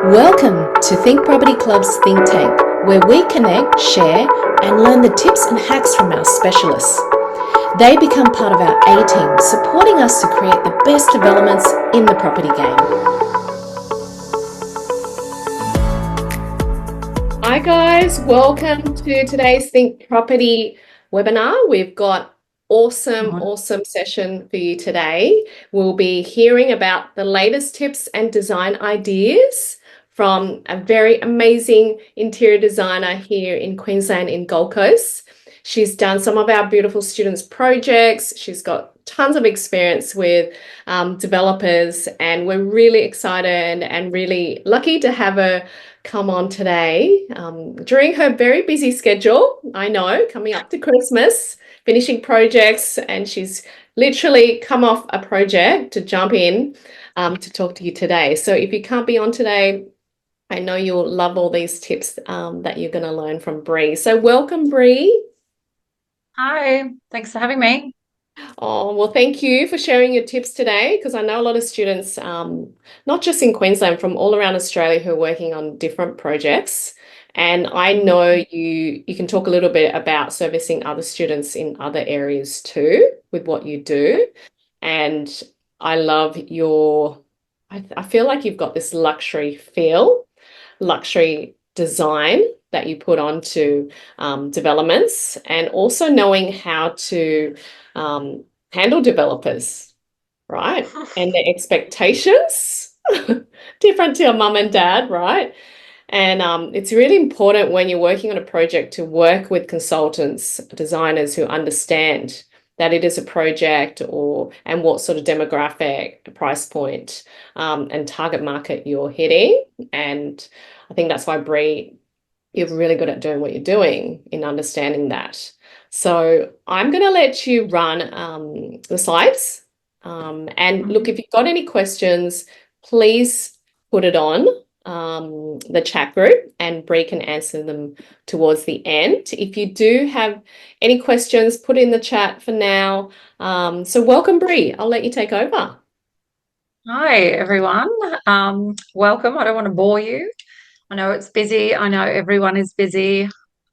Welcome to Think Property Club's Think Tank, where we connect, share, and learn the tips and hacks from our specialists. They become part of our A-team, supporting us to create the best developments in the property game. Hi guys, welcome to today's Think Property webinar. We've got awesome session for you today. We'll be hearing about the latest tips and design ideas from a very amazing interior designer here in Queensland in Gold Coast. She's done some of our beautiful students' projects. She's got tons of experience with developers, and we're really excited and really lucky to have her come on today during her very busy schedule. I know, coming up to Christmas, finishing projects, and she's literally come off a project to jump in to talk to you today. So if you can't be on today, I know you'll love all these tips that you're going to learn from Bree. So welcome, Bree. Hi, thanks for having me. Oh, well, thank you for sharing your tips today, because I know a lot of students, not just in Queensland, from all around Australia who are working on different projects. And I know you can talk a little bit about servicing other students in other areas too with what you do. And I love I feel like you've got this luxury design that you put onto developments, and also knowing how to handle developers, right? And their expectations, different to your mum and dad, right? And it's really important when you're working on a project to work with consultants, designers who understand that it is a project and what sort of demographic, price point, and target market you're hitting. And I think that's why, Bree, you're really good at doing what you're doing in understanding that. So I'm going to let you run the slides. And look, if you've got any questions, please put it on the chat group, and Bree can answer them towards the end. If you do have any questions, put it in the chat for now. So welcome, Bree. I'll let you take over. Hi, everyone. Welcome. I don't want to bore you. I know it's busy. I know everyone is busy.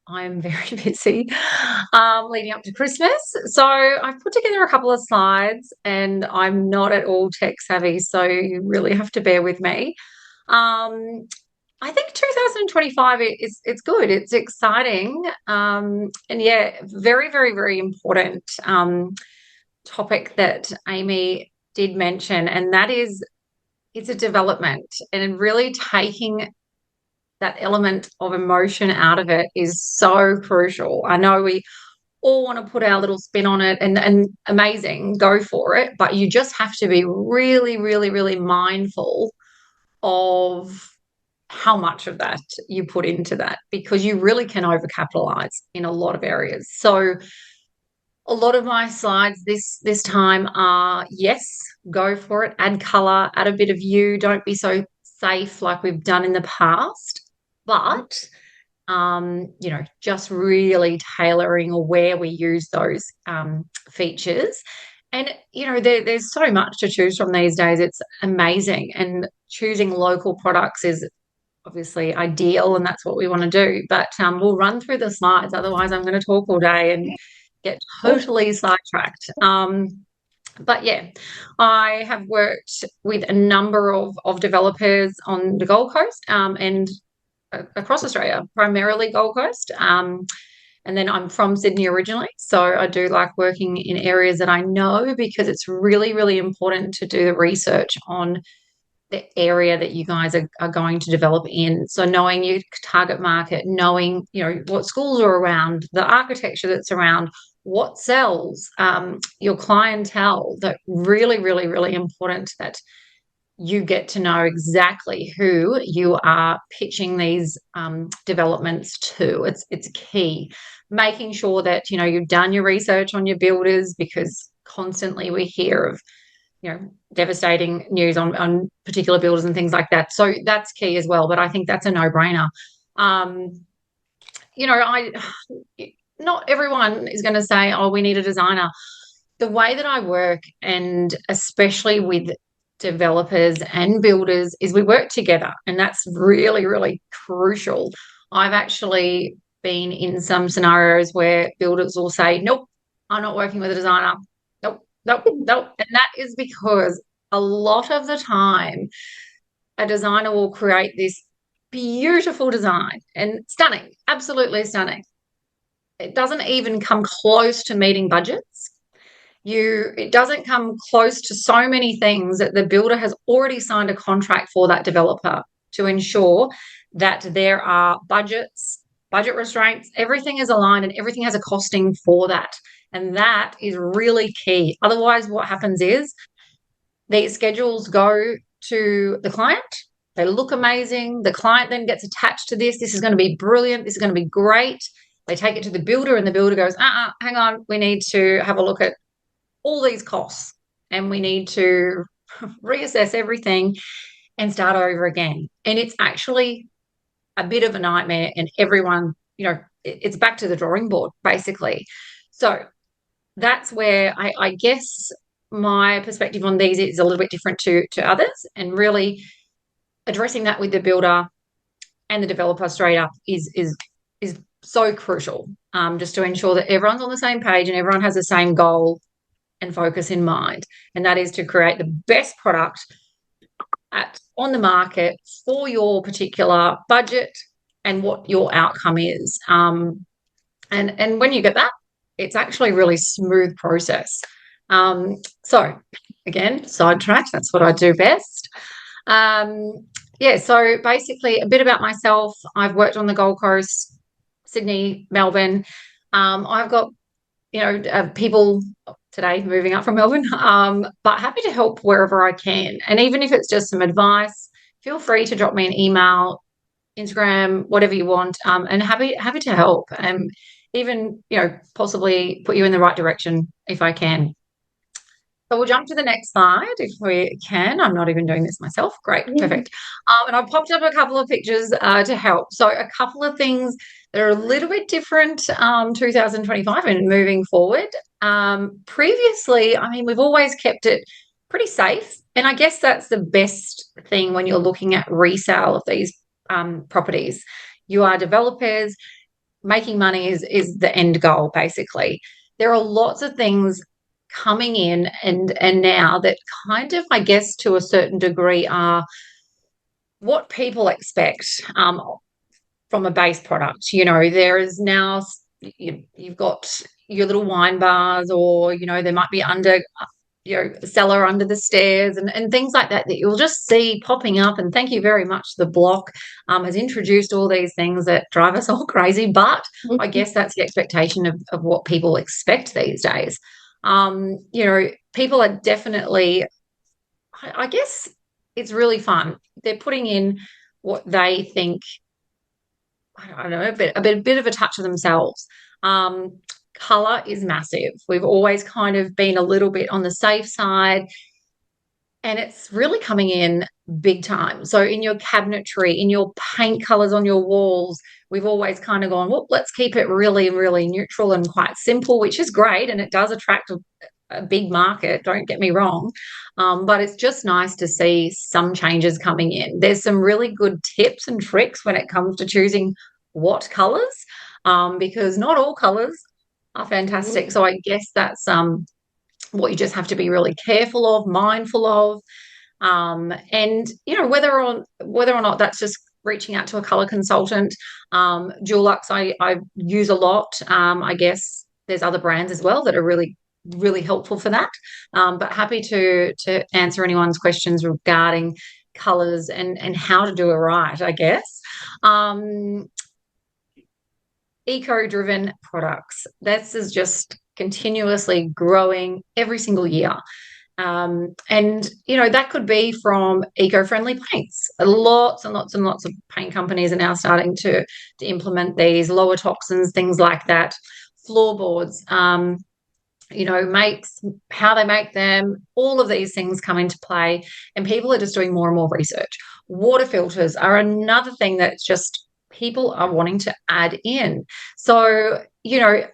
I'm very busy leading up to Christmas. So I've put together a couple of slides and I'm not at all tech savvy, so you really have to bear with me. I think 2025 it's good. It's exciting. And yeah, very, very, very important topic that Amy did mention, and that is it's a development, and really taking that element of emotion out of it is so crucial. I know we all want to put our little spin on it, and amazing, go for it, but you just have to be really, really, really mindful of how much of that you put into that, because you really can overcapitalize in a lot of areas. So a lot of my slides this time are, yes, go for it, add color, add a bit of you, don't be so safe like we've done in the past, but just really tailoring where we use those features. And there's so much to choose from these days. It's amazing, and choosing local products is obviously ideal, and that's what we want to do. But we'll run through the slides, otherwise I'm going to talk all day and get totally sidetracked. But yeah, I have worked with a number of developers on the Gold Coast and across Australia, primarily Gold Coast. And then I'm from Sydney originally, so I do like working in areas that I know, because it's really, really important to do the research on the area that you guys are going to develop in. So knowing your target market, knowing what schools are around, the architecture that's around, what sells, your clientele, that really, really, really important that you get to know exactly who you are pitching these developments to. It's key. Making sure that you've done your research on your builders, because constantly we hear of devastating news on particular builders and things like that. So that's key as well. But I think that's a no-brainer. I not everyone is going to say, oh, we need a designer. The way that I work, and especially with developers and builders is we work together, and that's really, really crucial. I've actually been in some scenarios where builders will say, nope, I'm not working with a designer. Nope, nope, nope. And that is because a lot of the time a designer will create this beautiful design and stunning, absolutely stunning. It doesn't even come close to meeting budgets. It doesn't come close to so many things that the builder has already signed a contract for that developer to ensure that there are budget restraints, everything is aligned and everything has a costing for that. And that is really key. Otherwise, what happens is these schedules go to the client. They look amazing. The client then gets attached to this. This is going to be brilliant. This is going to be great. They take it to the builder and the builder goes, hang on, we need to have a look at all these costs and we need to reassess everything and start over again. And it's actually a bit of a nightmare, and everyone, it's back to the drawing board, basically. So that's where I guess my perspective on these is a little bit different to others, and really addressing that with the builder and the developer straight up is so crucial, just to ensure that everyone's on the same page and everyone has the same goal and focus in mind, and that is to create the best product on the market for your particular budget and what your outcome is. And when you get that, it's actually a really smooth process. So again, sidetrack, that's what I do best. So basically a bit about myself. I've worked on the Gold Coast, Sydney, Melbourne. I've got people today moving up from Melbourne, but happy to help wherever I can. And even if it's just some advice, feel free to drop me an email, Instagram, whatever you want, and happy to help, and even possibly put you in the right direction if I can. So we'll jump to the next slide if we can. I'm not even doing this myself. Great, perfect. And I've popped up a couple of pictures to help. So a couple of things that are a little bit different 2025 and moving forward. Previously, we've always kept it pretty safe. And I guess that's the best thing when you're looking at resale of these properties. You are developers. Making money is the end goal, basically. There are lots of things coming in and now that kind of, I guess, to a certain degree are what people expect from a base product. There is now, you've got your little wine bars, or there might be under cellar under the stairs and things like that you'll just see popping up. And thank you very much, the block has introduced all these things that drive us all crazy, but I guess that's the expectation of what people expect these days. People are definitely, I guess it's really fun. They're putting in what they think, I don't know, a bit of a touch of themselves. Color is massive. We've always kind of been a little bit on the safe side, and it's really coming in big time. So in your cabinetry, in your paint colors on your walls, we've always kind of gone, well, let's keep it really, really neutral and quite simple, which is great. And it does attract a big market, don't get me wrong. But it's just nice to see some changes coming in. There's some really good tips and tricks when it comes to choosing what colors, because not all colors are fantastic. So I guess that's what you just have to be really careful of, mindful of. And whether or not that's just reaching out to a color consultant. Dulux I use a lot. I guess there's other brands as well that are really, really helpful for that. But happy to answer anyone's questions regarding colors and how to do it right, I guess. Eco-driven products. This is just continuously growing every single year. And, that could be from eco-friendly paints. Lots and lots and lots of paint companies are now starting to implement these, lower toxins, things like that. Floorboards, makes, how they make them, all of these things come into play, and people are just doing more and more research. Water filters are another thing that's just people are wanting to add in. So,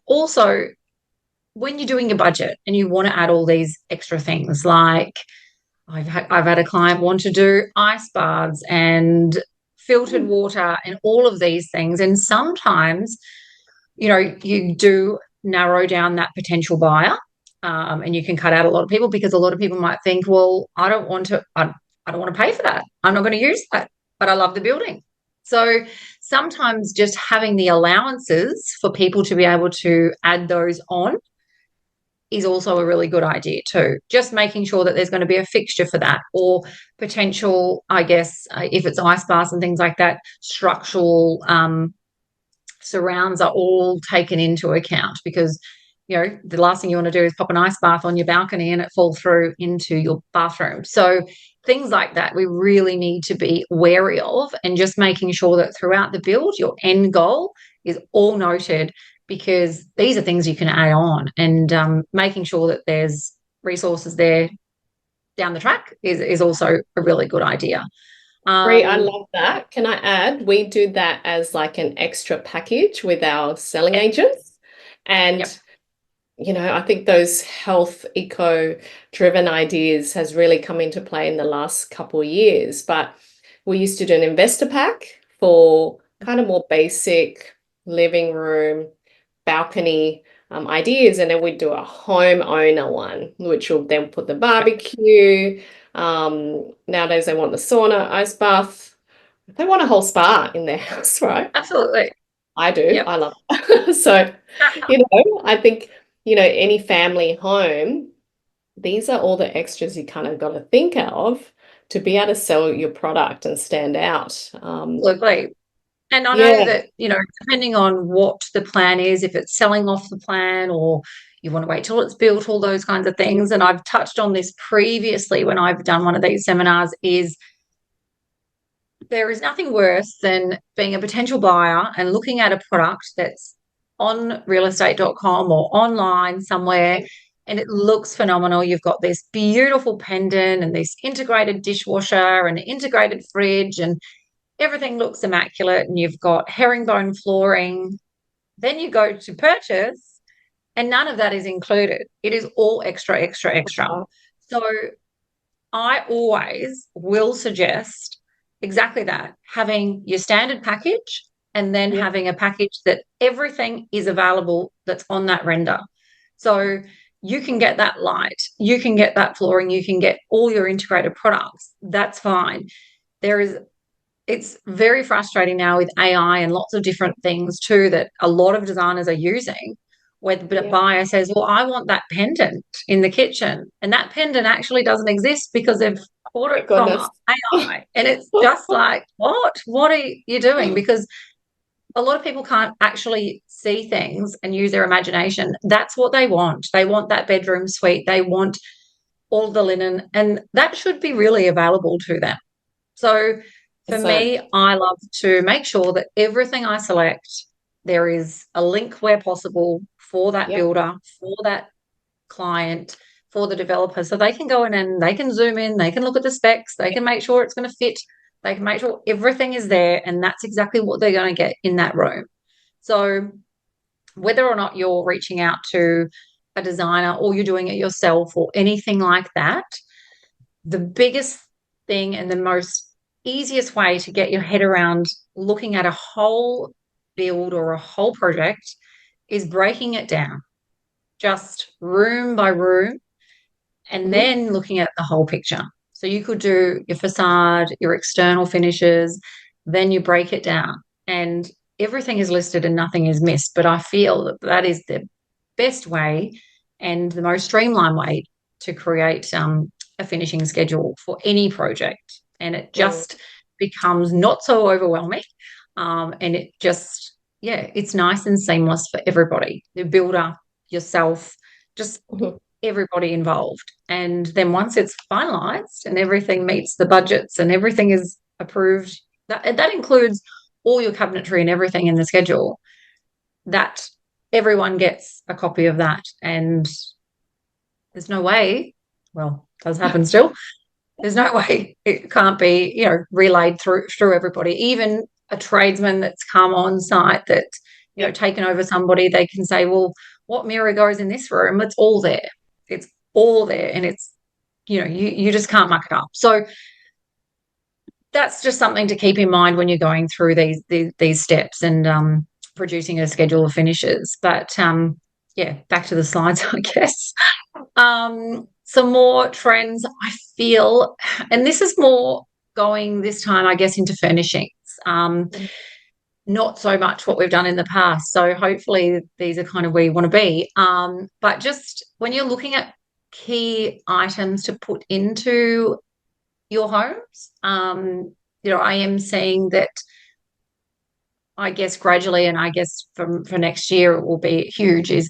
also when you're doing your budget and you want to add all these extra things like, I've had a client want to do ice baths and filtered water and all of these things. And sometimes, you do narrow down that potential buyer, and you can cut out a lot of people, because a lot of people might think, well, I don't want to pay for that. I'm not going to use that, but I love the building. So sometimes just having the allowances for people to be able to add those on is also a really good idea too. Just making sure that there's going to be a fixture for that, or potential, I guess, if it's ice baths and things like that, structural surrounds are all taken into account, because the last thing you want to do is pop an ice bath on your balcony and it fall through into your bathroom. So things like that we really need to be wary of, and just making sure that throughout the build your end goal is all noted, because these are things you can add on, and making sure that there's resources there down the track is also a really good idea. Bree, I love that. Can I add, we do that as like an extra package with our selling agents. And, Yep. I think those health, eco-driven ideas has really come into play in the last couple of years. But we used to do an investor pack for kind of more basic living room, balcony ideas, and then we'd do a homeowner one, which will then put the barbecue. Nowadays they want the sauna, ice bath. They want a whole spa in their house, right? Absolutely. I do. Yep. I love it. So, I think, any family home, these are all the extras you kind of got to think of to be able to sell your product and stand out. Absolutely. And I know Yeah, that, depending on what the plan is, if it's selling off the plan or you want to wait till it's built, all those kinds of things. And I've touched on this previously when I've done one of these seminars, is there is nothing worse than being a potential buyer and looking at a product that's on realestate.com or online somewhere, and it looks phenomenal. You've got this beautiful pendant and this integrated dishwasher and integrated fridge, and everything looks immaculate, and you've got herringbone flooring. Then you go to purchase and none of that is included. It is all extra, extra, extra. So I always will suggest exactly that, having your standard package and then yeah, having a package that everything is available that's on that render. So you can get that light, you can get that flooring, you can get all your integrated products. That's fine. It's very frustrating now with AI and lots of different things too that a lot of designers are using, where the yeah. buyer says, well, I want that pendant in the kitchen. And that pendant actually doesn't exist because they've bought My it from goodness. AI. And it's just like, what? What are you doing? Because a lot of people can't actually see things and use their imagination. That's what they want. They want that bedroom suite. They want all the linen, and that should be really available to them. So for So, me, I love to make sure that everything I select, there is a link where possible for that yeah, builder, for that client, for the developer. So they can go in and they can zoom in, they can look at the specs, they can make sure it's going to fit, they can make sure everything is there, and that's exactly what they're going to get in that room. So whether or not you're reaching out to a designer or you're doing it yourself or anything like that, the biggest thing and the most easiest way to get your head around looking at a whole build or a whole project is breaking it down, just room by room, and mhm, then looking at the whole picture. So you could do your facade, your external finishes, then you break it down, and everything is listed and nothing is missed. But I feel that that is the best way and the most streamlined way to create a finishing schedule for any project. And it mm, just becomes not so overwhelming. And it just, yeah, it's nice and seamless for everybody, the builder, yourself, just mhm. everybody involved. And then once it's finalized and everything meets the budgets and everything is approved, that includes all your cabinetry and everything in the schedule, that everyone gets a copy of that. And there's no way, well, it does happen still. There's no way it can't be, relayed through everybody. Even a tradesman that's come on site that, Yep. taken over somebody, they can say, well, what mirror goes in this room? It's all there. It's all there. And it's you just can't muck it up. So that's just something to keep in mind when you're going through these steps and producing a schedule of finishes. But yeah, back to the slides, I guess. Some more trends I feel, and this is more going this time, I guess, into furnishings. Not so much what we've done in the past. So hopefully these are kind of where you want to be. But just when you're looking at key items to put into your homes, I am seeing that, I guess, gradually, and I guess for next year it will be huge, is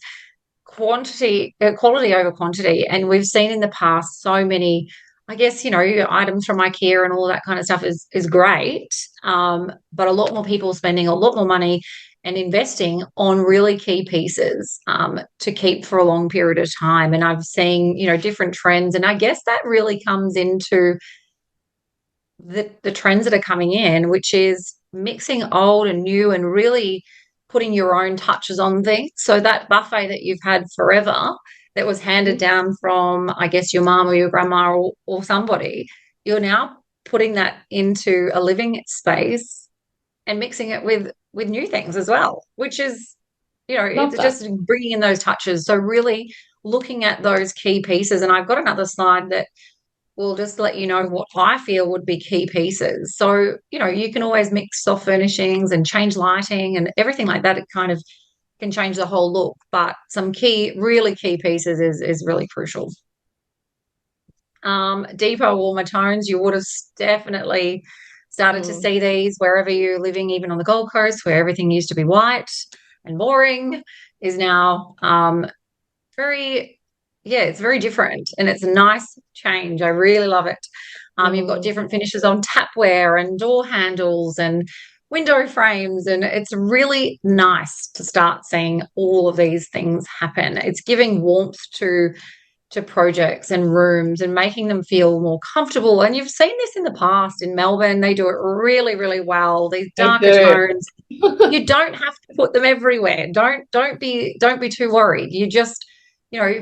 quality over quantity. And we've seen in the past so many, I guess, items from IKEA and all that kind of stuff is great. But a lot more people spending a lot more money and investing on really key pieces to keep for a long period of time. And I've seen, different trends. And I guess that really comes into the trends that are coming in, which is mixing old and new and really putting your own touches on things. So that buffet that you've had forever that was handed down from, I guess, your mom or your grandma or somebody, you're now putting that into a living space and mixing it with new things as well, which is, it's just bringing in those touches. So really looking at those key pieces. And I've got another slide that will just let you know what I feel would be key pieces. So, you can always mix soft furnishings and change lighting and everything like that. It kind of can change the whole look, but some really key pieces is really crucial. Deeper, warmer tones, you would have definitely started to see these wherever you're living, even on the Gold Coast, where everything used to be white and boring, is now it's very different, and it's a nice change. I really love it. You've got different finishes on tapware and door handles and window frames, and it's really nice to start seeing all of these things happen. It's giving warmth to projects and rooms and making them feel more comfortable. And you've seen this in the past in Melbourne. They do it really, really well. These darker tones. You don't have to put them everywhere. Don't be too worried. You just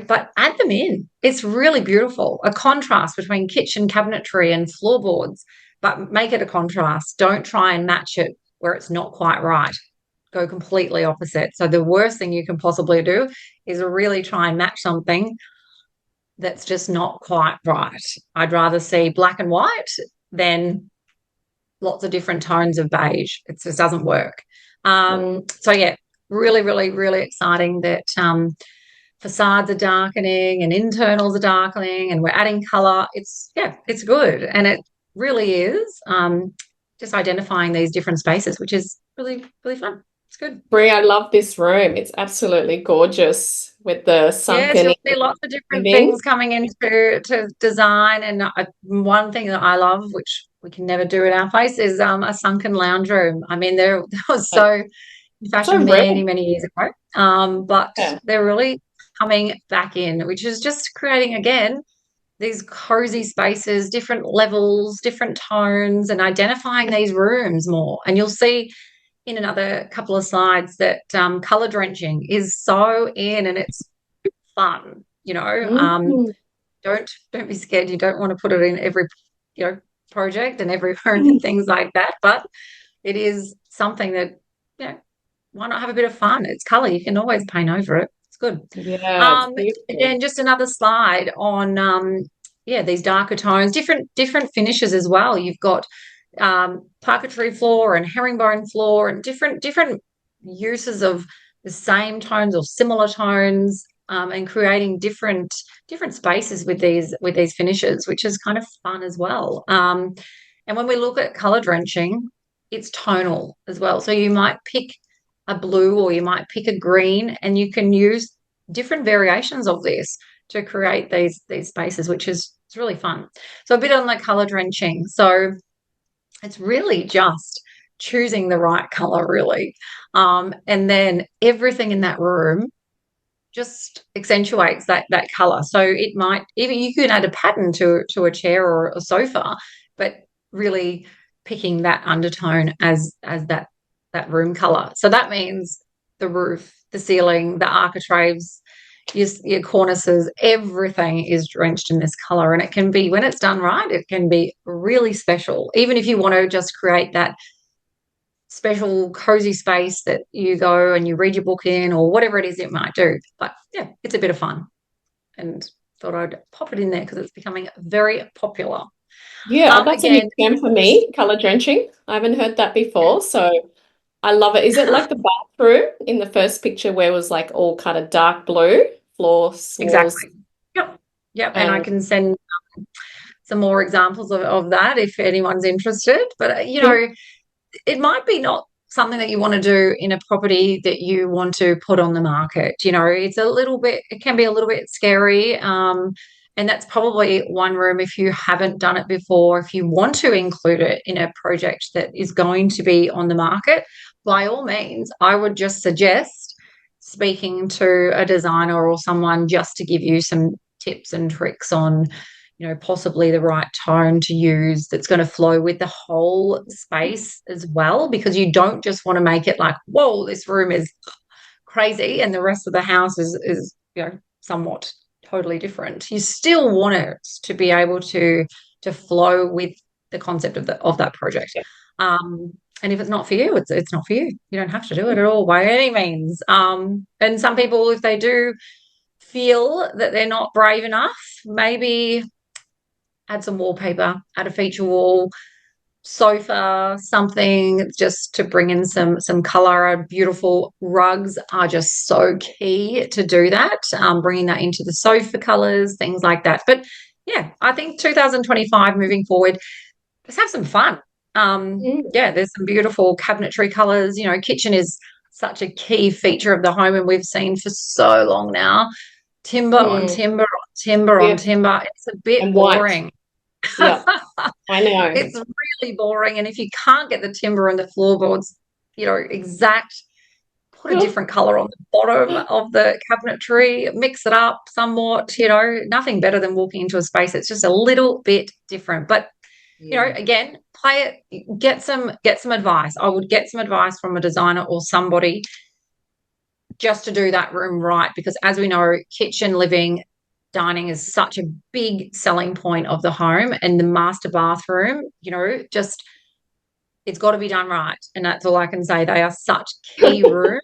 but add them in. It's really beautiful. A contrast between kitchen cabinetry and floorboards, but make it a contrast. Don't try and match it where it's not quite right. Go completely opposite. So the worst thing you can possibly do is really try and match something that's just not quite right. I'd rather see black and white than lots of different tones of beige. It just doesn't work. So yeah, really, really, really exciting that facades are darkening and internals are darkening, and we're adding color. It's good. And it really is just identifying these different spaces, which is really, really fun. It's good. Bree, I love this room. It's absolutely gorgeous with the sunken. Yes, you'll see lots of different things coming into design. And one thing that I love, which we can never do at our place, is a sunken lounge room. I mean, that was so fashioned many, many years ago. But they're really coming back in, which is just creating, again, these cozy spaces, different levels, different tones, and identifying these rooms more. And you'll see in another couple of slides that color drenching is so in, and it's fun. Don't be scared. You don't want to put it in every project and every room and things like that, but it is something that why not have a bit of fun? It's color. You can always paint over it. It's good. Yeah. Again, just another slide on these darker tones, different finishes as well. You've got parquetry floor and herringbone floor, and different uses of the same tones or similar tones, and creating different spaces with these finishes, which is kind of fun as well. And when we look at color drenching, it's tonal as well. So you might pick a blue or you might pick a green, and you can use different variations of this to create these spaces, which is it's really fun. So a bit on the color drenching. So it's really just choosing the right color, really. And then everything in that room just accentuates that color. So it might even, you can add a pattern to a chair or a sofa, but really picking that undertone as that room color. So that means the roof, the ceiling, the architraves, your cornices, everything is drenched in this color. And it can be, when it's done right, it can be really special. Even if you want to just create that special cozy space that you go and you read your book in, or whatever it is it might do. But yeah, it's a bit of fun. And thought I'd pop it in there because it's becoming very popular. Yeah, that's a new Again, term for me, color drenching. I haven't heard that before, so I love it. Is it like the bathroom in the first picture where it was like all kind of dark blue, floors, walls, exactly. Yep. Yep. And I and can send some more examples of that if anyone's interested. But, it might be not something that you want to do in a property that you want to put on the market. It can be a little bit scary. And that's probably one room, if you haven't done it before, if you want to include it in a project that is going to be on the market, by all means, I would just suggest speaking to a designer or someone just to give you some tips and tricks on possibly the right tone to use that's going to flow with the whole space as well, because you don't just want to make it like, whoa, this room is crazy and the rest of the house is somewhat totally different. You still want it to be able to flow with the concept of that project. yeah. And if it's not for you, it's not for you. You don't have to do it at all by any means. And some people, if they do feel that they're not brave enough, maybe add some wallpaper, add a feature wall, sofa, something just to bring in some color. Beautiful rugs are just so key to do that, bringing that into the sofa colors, things like that. But yeah, I think 2025 moving forward, let's have some fun. Mm, Yeah, there's some beautiful cabinetry colors. Kitchen is such a key feature of the home, and we've seen for so long now timber on mm, timber on timber on yeah, timber. It's a bit and white. boring. Yeah, I know. It's really boring. And if you can't get the timber and the floorboards, exact, put a different color on the bottom of the cabinetry, mix it up somewhat, nothing better than walking into a space that's just a little bit different. But, Yeah. again, play it, get some advice. I would get some advice from a designer or somebody just to do that room right, because as we know, kitchen, living, dining is such a big selling point of the home, and the master bathroom, just it's got to be done right. And that's all I can say. They are such key rooms.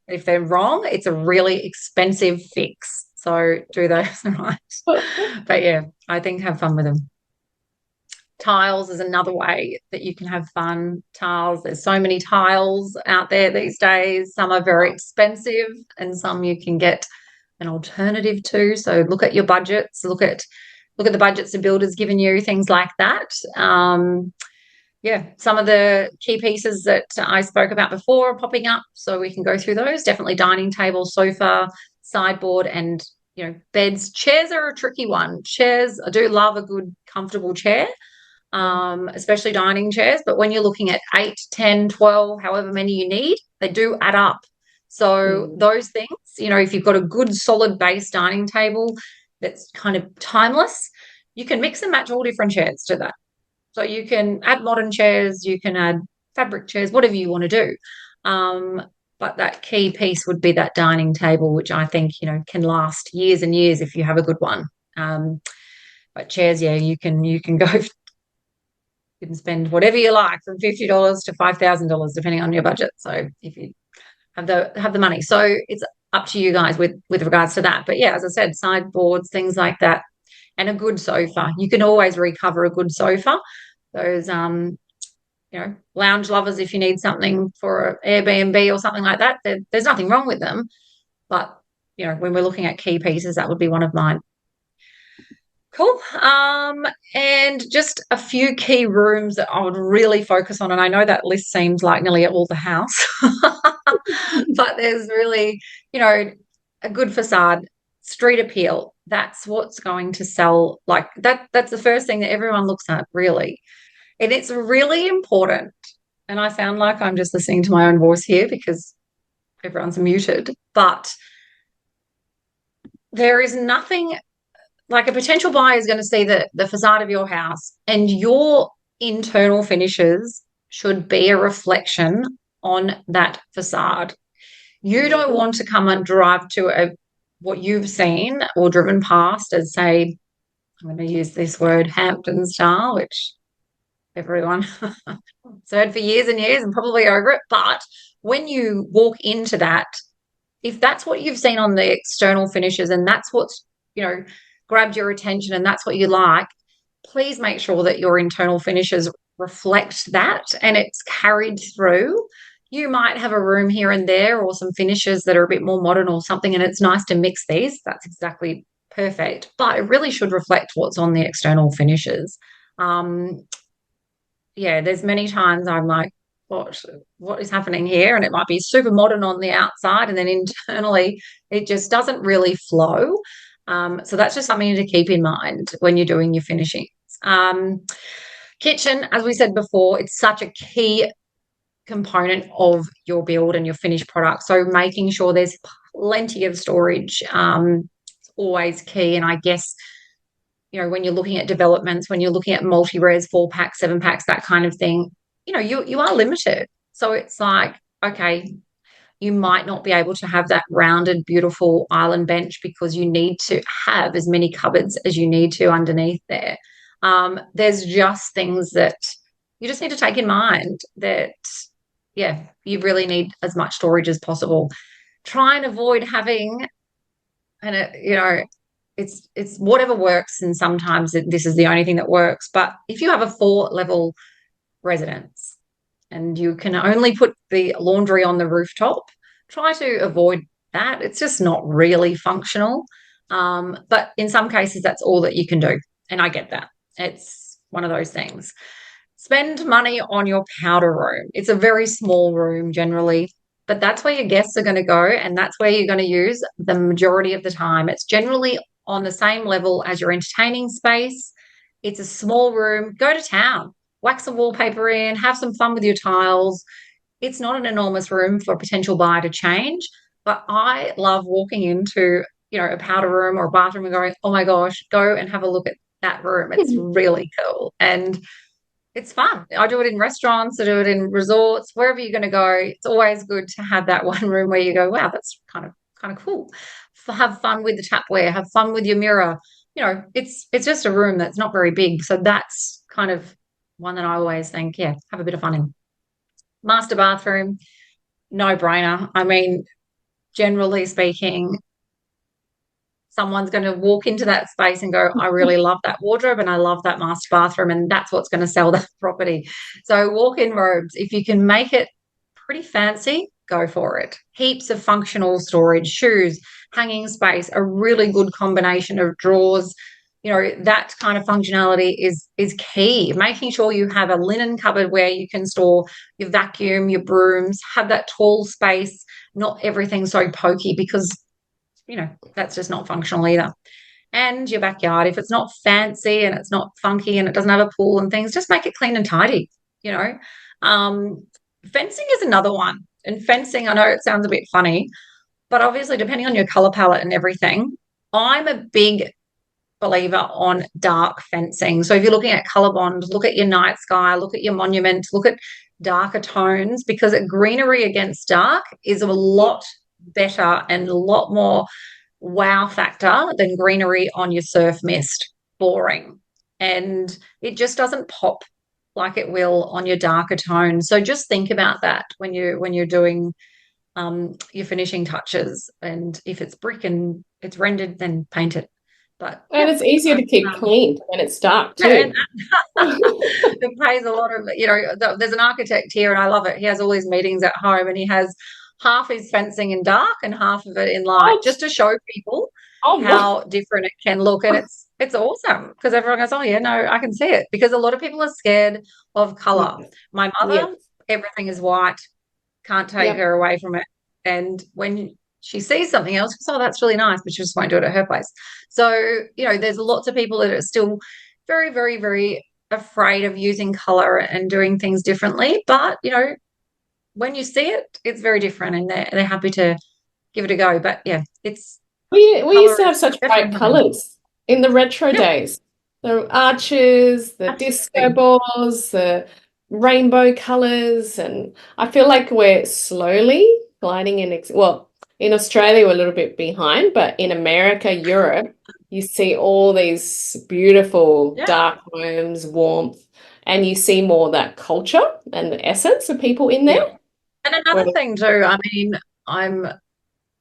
If they're wrong, it's a really expensive fix. So do those right. But yeah, I think have fun with them. Tiles is another way that you can have fun. Tiles, there's so many tiles out there these days. Some are very expensive and some you can get an alternative to. So look at your budgets, look at the budgets the builder's given you, things like that. Yeah, some of the key pieces that I spoke about before are popping up, so we can go through those. Definitely dining table, sofa, sideboard, and beds. Chairs are a tricky one. Chairs, I do love a good comfortable chair, especially dining chairs. But when you're looking at 8, 10, 12, however many you need, they do add up. So Mm, those things, if you've got a good solid base dining table that's kind of timeless, you can mix and match all different chairs to that. So you can add modern chairs, you can add fabric chairs, whatever you want to do. But that key piece would be that dining table, which I think, can last years and years if you have a good one. But chairs, yeah, you can go, you can spend whatever you like from $50 to $5,000 depending on your budget. So if you have the money, so it's up to you guys with regards to that. But yeah, as I said, sideboards, things like that, and a good sofa. You can always recover a good sofa. Those lounge lovers, if you need something for an Airbnb or something like that, there's nothing wrong with them. But when we're looking at key pieces, that would be one of mine. Cool. And just a few key rooms that I would really focus on. And I know that list seems like nearly all the house, but there's really, a good facade, street appeal. That's what's going to sell. Like that. That's the first thing that everyone looks at, really. And it's really important. And I sound like I'm just listening to my own voice here because everyone's muted. But there is nothing like a potential buyer is going to see the facade of your house, and your internal finishes should be a reflection on that facade. You don't want to come and drive to what you've seen or driven past as, say, I'm going to use this word, Hampton style, which everyone has heard for years and years and probably over it. But when you walk into that, if that's what you've seen on the external finishes and that's what's, grabbed your attention and that's what you like, please make sure that your internal finishes reflect that and it's carried through. You might have a room here and there or some finishes that are a bit more modern or something, and it's nice to mix these. That's exactly perfect. But it really should reflect what's on the external finishes. There's many times I'm like, what is happening here? And it might be super modern on the outside, and then internally it just doesn't really flow. So that's just something to keep in mind when you're doing your finishings. Kitchen, as we said before, it's such a key component of your build and your finished product. So making sure there's plenty of storage is always key. And I guess, when you're looking at developments, when you're looking at multi-res, 4-packs, 7-packs, that kind of thing, you are limited. So it's like, okay, you might not be able to have that rounded, beautiful island bench because you need to have as many cupboards as you need to underneath there. There's just things that you just need to take in mind that, you really need as much storage as possible. Try and avoid having, and it's whatever works, and sometimes this is the only thing that works. But if you have a 4-level residence and you can only put the laundry on the rooftop, try to avoid that. It's just not really functional. But in some cases, that's all that you can do. And I get that. It's one of those things. Spend money on your powder room. It's a very small room generally, but that's where your guests are going to go, and that's where you're going to use the majority of the time. It's generally on the same level as your entertaining space. It's a small room. Go to town, whack some wallpaper in, have some fun with your tiles. It's not an enormous room for a potential buyer to change, but I love walking into, a powder room or a bathroom and going, oh my gosh, go and have a look at that room. It's really cool. And it's fun. I do it in restaurants, I do it in resorts, wherever you're going to go. It's always good to have that one room where you go, wow, that's kind of cool. Have fun with the tapware, have fun with your mirror. It's just a room that's not very big. So that's kind of one that I always think, have a bit of fun in. Master bathroom, no brainer. I mean, generally speaking, someone's going to walk into that space and go, I really love that wardrobe and I love that master bathroom, and that's what's going to sell that property. So walk-in robes, if you can make it pretty fancy, go for it. Heaps of functional storage, shoes, hanging space, a really good combination of drawers. That kind of functionality is key. Making sure you have a linen cupboard where you can store your vacuum, your brooms, have that tall space, not everything so pokey, because that's just not functional either. And your backyard, if it's not fancy and it's not funky and it doesn't have a pool and things, just make it clean and tidy. Fencing is another one. And fencing, I know it sounds a bit funny, but obviously depending on your color palette and everything, I'm a big believer on dark fencing. So if you're looking at color bond, look at your night sky, look at your monument, look at darker tones, because greenery against dark is a lot better and a lot more wow factor than greenery on your surf mist. Boring. And it just doesn't pop like it will on your darker tones. So just think about that when you're doing your finishing touches. And if it's brick and it's rendered, then paint it. And it's easier to keep clean when it's dark too. It pays a lot of, there's an architect here and I love it. He has all these meetings at home and he has half his fencing in dark and half of it in light, just to show people how different it can look. And it's awesome because everyone goes, oh yeah, no, I can see it, because a lot of people are scared of color. My mother, everything is white, can't take her away from it. And when she sees something else, she goes, oh, that's really nice, but she just won't do it at her place. So, there's lots of people that are still very, very, very afraid of using color and doing things differently. But, when you see it, it's very different and they're happy to give it a go. But it's we used to have such bright colors in the retro days. The arches, the disco balls, the rainbow colors, and I feel like we're slowly gliding in. in Australia, we're a little bit behind, but in America, Europe, you see all these beautiful Yeah. dark homes, warmth, and you see more of that culture and the essence of people in Yeah. there. And another Whereas, thing too, I mean, I'm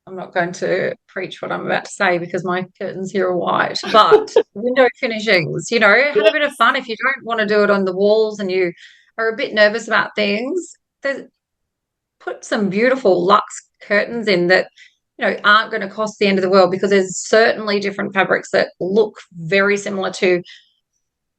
I'm not going to preach what I'm about to say because my curtains here are white, but window finishings, have a bit of yes, fun. If you don't want to do it on the walls and you are a bit nervous about things, put some beautiful luxe curtains in that, aren't going to cost the end of the world because there's certainly different fabrics that look very similar to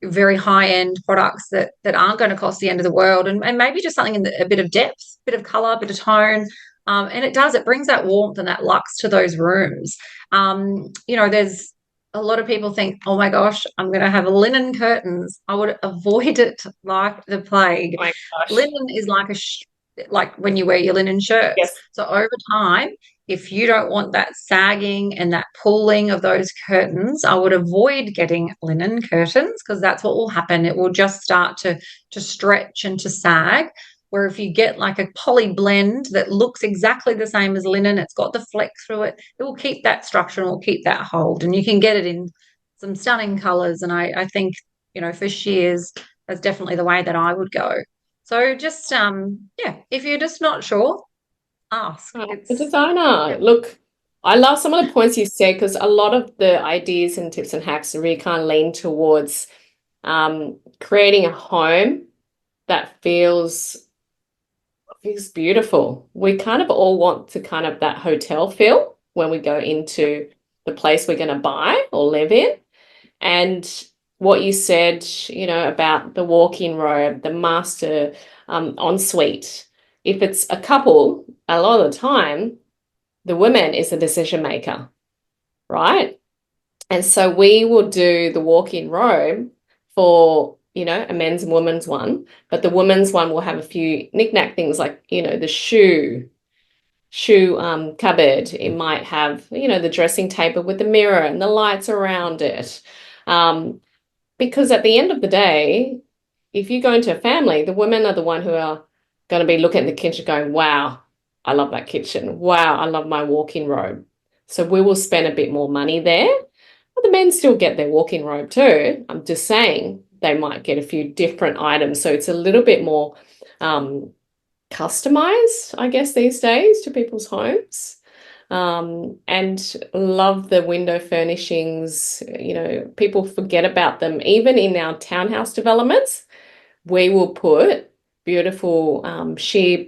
very high end products that aren't going to cost the end of the world, and maybe just something in a bit of depth, bit of color, a bit of tone. And it brings that warmth and that luxe to those rooms. There's a lot of people think, oh my gosh, I'm going to have linen curtains. I would avoid it like the plague. oh my gosh. Linen is like when you wear your linen shirts. Yes. So over time, if you don't want that sagging and that pulling of those curtains, I would avoid getting linen curtains because that's what will happen. It will just start to stretch and to sag. Where if you get like a poly blend that looks exactly the same as linen, it's got the flex through it, it will keep that structure and will keep that hold. And you can get it in some stunning colors. And I think, for sheers, that's definitely the way that I would go. So just yeah, if you're just not sure, ask. The It's designer. yeah, Look, I love some of the points you said because a lot of the ideas and tips and hacks really kind of lean towards creating a home that feels beautiful. We kind of all want to kind of that hotel feel when we go into the place we're going to buy or live in. And what you said, about the walk-in robe, the master ensuite. If it's a couple, a lot of the time, the woman is the decision maker, right? And so we will do the walk-in robe for, a men's and women's one, but the women's one will have a few knick-knack things like, the shoe cupboard. It might have, the dressing table with the mirror and the lights around it. Um, because at the end of the day, if you go into a family, the women are the one who are going to be looking at the kitchen going, wow, I love that kitchen. Wow, I love my walk-in robe. So we will spend a bit more money there. But the men still get their walk-in robe too. I'm just saying they might get a few different items. So it's a little bit more customized, I guess, these days to people's homes. And love the window furnishings. People forget about them. Even in our townhouse developments, we will put beautiful sheer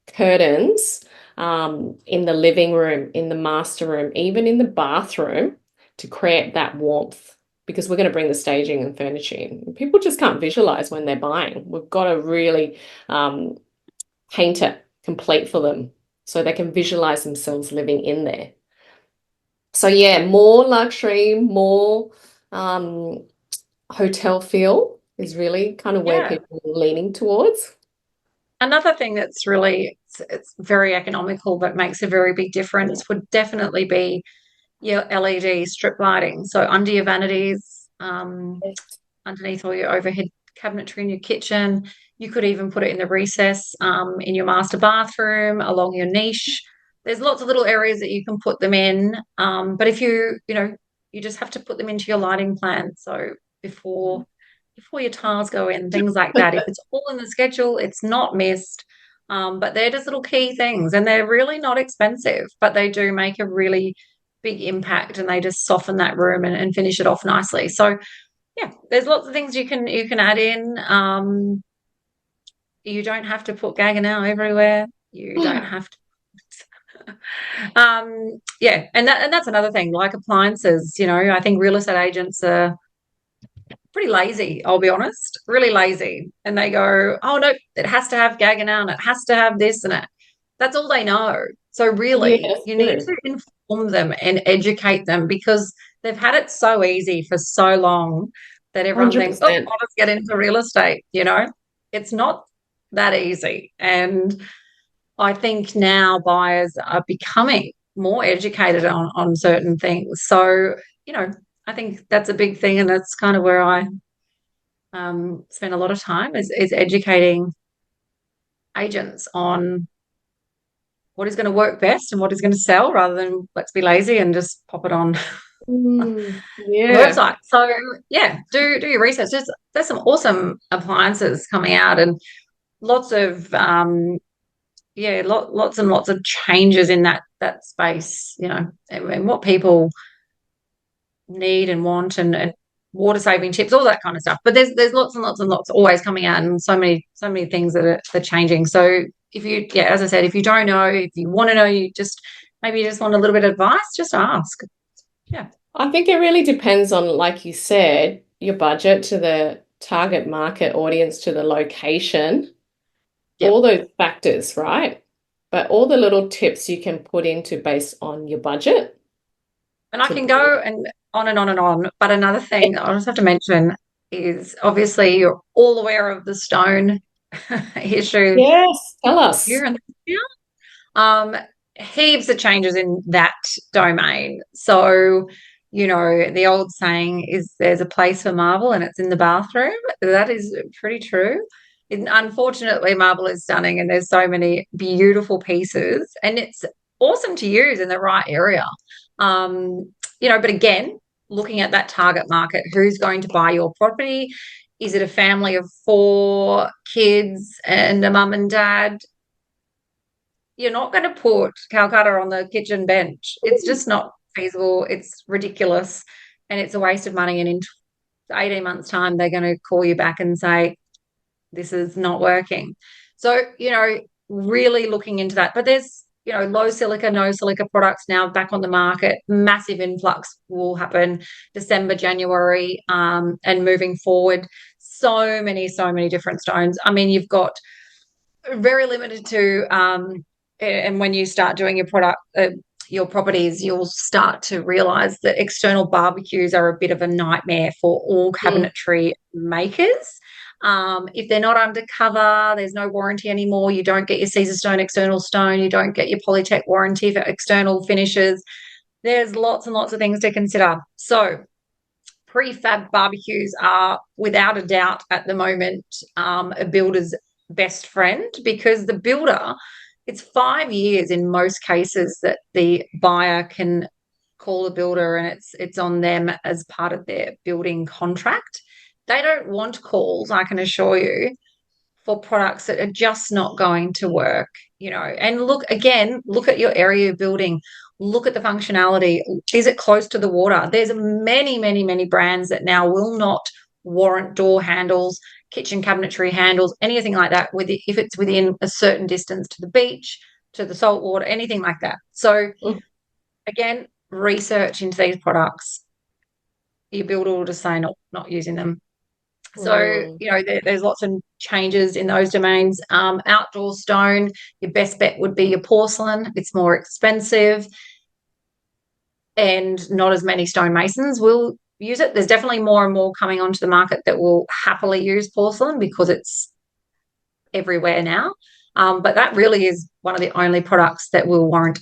curtains in the living room, in the master room, even in the bathroom to create that warmth because we're going to bring the staging and furnishing. People just can't visualize when they're buying. We've got to really paint it complete for them so they can visualize themselves living in there. So yeah, more luxury, more hotel feel is really kind of where yeah. people are leaning towards. Another thing that's really it's very economical but makes a very big Yeah. difference would definitely be your LED strip lighting. So under your vanities, underneath all your overhead cabinetry in your kitchen. You could even put it in the recess in your master bathroom, along your niche. There's lots of little areas that you can put them in. But if you just have to put them into your lighting plan. So before your tiles go in, things like that. If it's all in the schedule, it's not missed. But they're just little key things, and they're really not expensive, but they do make a really big impact, and they just soften that room and finish it off nicely. So yeah, there's lots of things you can add in. You don't have to put Gaggenau everywhere. You don't have to. Yeah, and that's another thing. Like appliances, I think real estate agents are pretty lazy. I'll be honest, really lazy, and they go, "Oh no, it has to have Gaggenau, and it has to have this, and it." That's all they know. So really, Yes, you need true. to inform them and educate them because they've had it so easy for so long that everyone thinks, oh, 100%. I'll just get into real estate. It's not that easy. And I think now buyers are becoming more educated on certain things. So, I think that's a big thing. And that's kind of where I spend a lot of time is educating agents on what is going to work best and what is going to sell, rather than let's be lazy and just pop it on the Yeah. website. So yeah, do your research. There's some awesome appliances coming out, and lots of lots and lots of changes in that space, and what people need and want, and water saving tips, all that kind of stuff. But there's lots and lots and lots always coming out, and so many things that are changing. So if you, yeah, as I said, if you don't know, if you want to know, maybe you just want a little bit of advice, just ask. Yeah. I think it really depends on, like you said, your budget to the target market audience to the location, Yep. all those factors, right? But all the little tips you can put into based on your budget And I to can go and on and on and on. But another thing I just have to mention is, obviously you're all aware of the stone issue yes, tell us. here in the heaps of changes in that domain. So, the old saying is there's a place for marble and it's in the bathroom. That is pretty true. Unfortunately, marble is stunning and there's so many beautiful pieces, and it's awesome to use in the right area. But again, looking at that target market, who's going to buy your property? Is it a family of 4 kids and a mum and dad? You're not going to put Calcutta on the kitchen bench. It's just not feasible. It's ridiculous, and it's a waste of money. And in 18 months' time, they're going to call you back and say, this is not working. So, really looking into that. But there's, low silica, no silica products now back on the market. Massive influx will happen December, January, and moving forward. So many different stones. I mean, you've got very limited to and when you start doing your properties, you'll start to realize that external barbecues are a bit of a nightmare for all Mm. cabinetry makers. If they're not undercover, there's no warranty anymore. You don't get your Caesar stone external stone. You don't get your Polytech warranty for external finishes. There's lots and lots of things to consider. So prefab barbecues are, without a doubt, at the moment, a builder's best friend, because the builder, it's 5 years in most cases that the buyer can call the builder, and it's on them as part of their building contract. They don't want calls, I can assure you, for products that are just not going to work, and look at your area of building, look at the functionality. Is it close to the water? There's many brands that now will not warrant door handles, kitchen cabinetry handles, anything like that, if it's within a certain distance to the beach, to the salt water, anything like that. So Mm. again, research into these products. Your builder will just say not using them. So, Mm. there's lots of changes in those domains. Outdoor stone, your best bet would be your porcelain. It's more expensive, and not as many stonemasons will use it. There's definitely more and more coming onto the market that will happily use porcelain because it's everywhere now. But that really is one of the only products that will warrant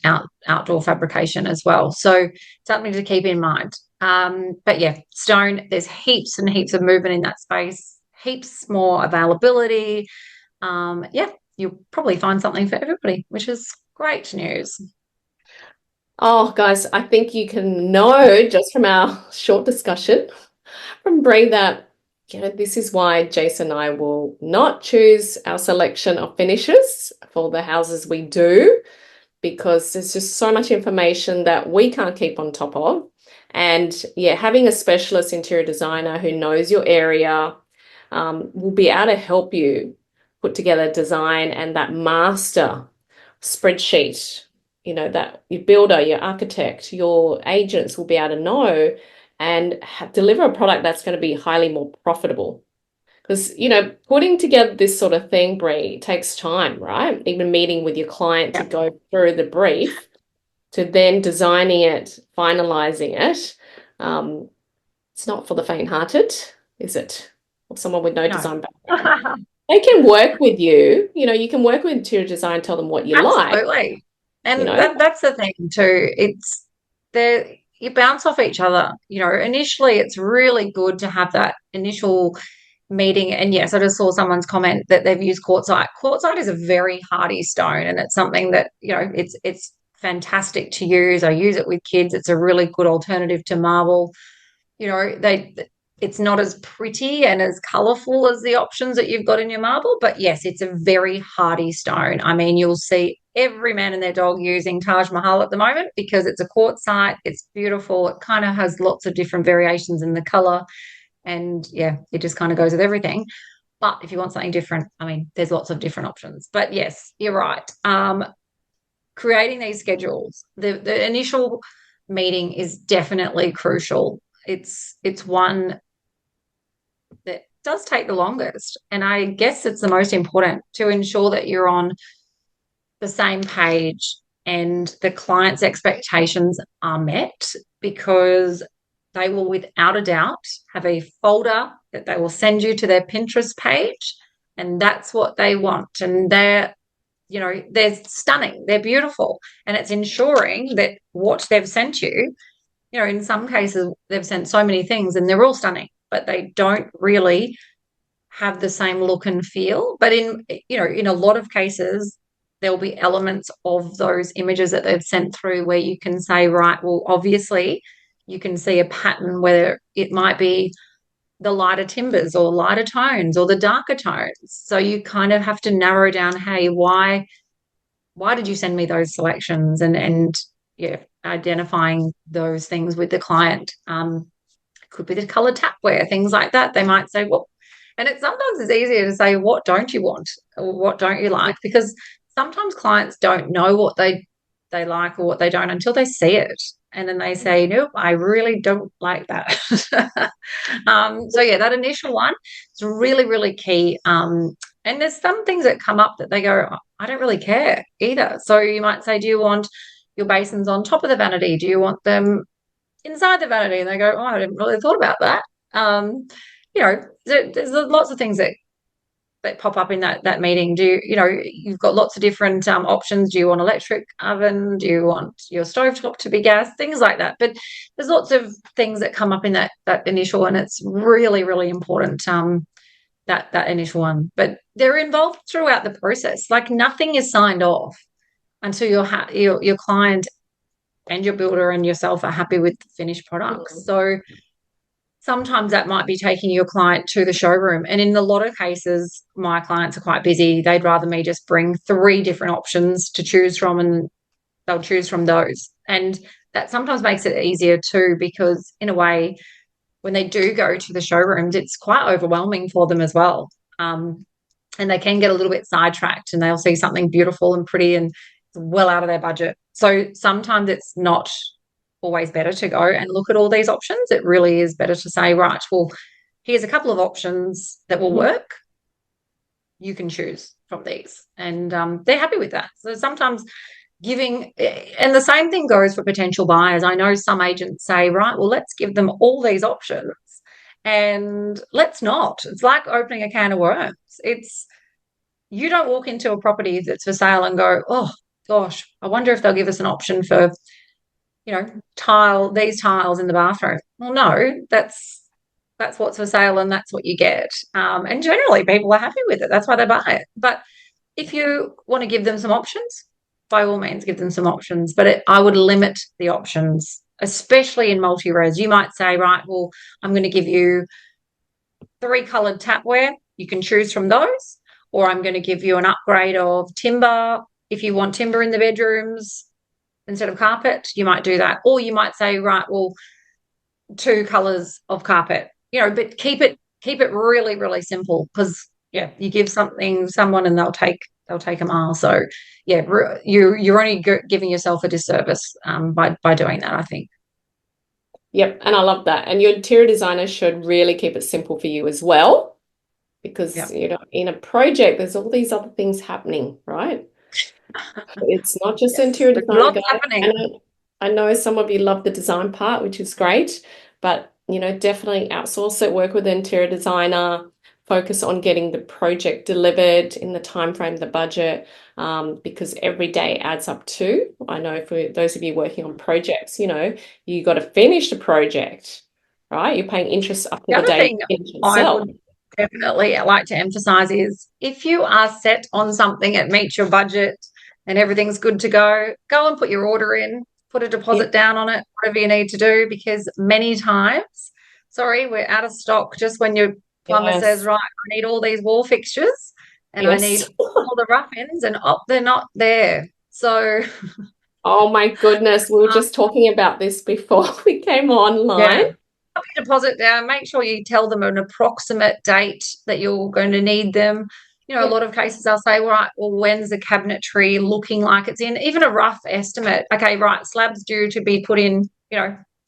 outdoor fabrication as well. So something to keep in mind. But yeah, stone, there's heaps and heaps of movement in that space, heaps more availability. Yeah, you'll probably find something for everybody, which is great news. Oh, guys, I think you can know just from our short discussion from Bree that, this is why Jason and I will not choose our selection of finishes for the houses we do, because there's just so much information that we can't keep on top of. And yeah, having a specialist interior designer who knows your area will be able to help you put together design and that master spreadsheet, that your builder, your architect, your agents will be able to know and deliver a product that's going to be highly more profitable. Because, putting together this sort of thing, Bree, takes time, right? Even meeting with your client to Yeah, go through the brief, to then designing it, finalizing it. It's not for the faint-hearted, is it? Or someone with no no. design background. They can work with you. You can work with interior design, tell them what you like, Absolutely. you And know. that's the thing too. It's there, you bounce off each other. Initially it's really good to have that initial meeting, and yes, I just saw someone's comment that they've used quartzite. Quartzite is a very hardy stone, and it's something that, it's fantastic to use. I use it with kids. It's a really good alternative to marble. It's not as pretty and as colorful as the options that you've got in your marble, but yes, it's a very hardy stone. I mean, you'll see every man and their dog using Taj Mahal at the moment because it's a quartzite. It's beautiful. It kind of has lots of different variations in the color, and yeah, it just kind of goes with everything. But if you want something different, I mean, there's lots of different options. But yes, you're right. Creating these schedules, the initial meeting is definitely crucial. It's one that does take the longest, and I guess it's the most important to ensure that you're on the same page and the client's expectations are met, because they will without a doubt have a folder that they will send you to their Pinterest page, and that's what they want. And they're stunning, they're beautiful, and it's ensuring that what they've sent you, in some cases they've sent so many things and they're all stunning, but they don't really have the same look and feel. But in a lot of cases, there'll be elements of those images that they've sent through where you can say, right, well, obviously you can see a pattern where it might be the lighter timbers or lighter tones or the darker tones. So you kind of have to narrow down, hey, why did you send me those selections? And yeah, identifying those things with the client. Could be the colored tapware, things like that. They might say, well, and sometimes it's easier to say, what don't you want or what don't you like? Because sometimes clients don't know what they like or what they don't until they see it. And then they say, nope, I really don't like that. So yeah, that initial one is really, really key. And there's some things that come up that they go, I don't really care either. So you might say, do you want your basins on top of the vanity? Do you want them inside the vanity? And they go, oh, I didn't really thought about that. There's lots of things that pop up in that meeting. You've got lots of different options. Do you want electric oven? Do you want your stovetop to be gas? Things like that. But there's lots of things that come up in that initial, and it's really, really important, that initial one. But they're involved throughout the process. Like, nothing is signed off until your client and your builder and yourself are happy with the finished product. So sometimes that might be taking your client to the showroom. And in a lot of cases, my clients are quite busy. They'd rather me just bring 3 different options to choose from, and they'll choose from those. And that sometimes makes it easier too, because in a way, when they do go to the showrooms, it's quite overwhelming for them as well. And they can get a little bit sidetracked, and they'll see something beautiful and pretty and well out of their budget. So sometimes it's not always better to go and look at all these options. It really is better to say, right, well, here's a couple of options that will work. You can choose from these. And they're happy with that. So sometimes and the same thing goes for potential buyers. I know some agents say, right, well, let's give them all these options, and let's not. It's like opening a can of worms. You don't walk into a property that's for sale and go, oh gosh, I wonder if they'll give us an option for these tiles in the bathroom. Well, no, that's what's for sale, and that's what you get. And generally people are happy with it. That's why they buy it. But if you want to give them some options, by all means, give them some options. But I would limit the options, especially in multi-res. You might say, right, well, I'm going to give you 3 coloured tapware. You can choose from those. Or I'm going to give you an upgrade of timber. If you want timber in the bedrooms instead of carpet, you might do that. Or you might say, right, well, 2 colours of carpet. But keep it really, really simple, because yeah, you give someone and they'll take a mile. So yeah, you're only giving yourself a disservice by doing that, I think. Yep, and I love that. And your interior designer should really keep it simple for you as well, because in a project there's all these other things happening, right? It's not just interior design, guys. Happening. And I know some of you love the design part, which is great, but definitely outsource it, work with an interior designer, focus on getting the project delivered in the time frame, the budget, because every day adds up too. I know for those of you working on projects, you got to finish the project, right? You're paying interest up to the day you finish itself. definitely like to emphasize is if you are set on something that meets your budget and everything's good to go and put your order in, put a Yeah. deposit down on it, whatever you need to do, because many times, sorry, we're out of stock just when your plumber says, Yes. right, I need all these wall fixtures and I need Yes. all the rough ends, and they're not there. So, Oh my goodness. We were just talking about this before we came online. yeah. Put your deposit down. Make sure you tell them an approximate date that you're going to need them. A Yeah. lot of cases I'll say, right, well, when's the cabinetry looking like it's in? Even a rough estimate. Okay, right, slab's due to be put in,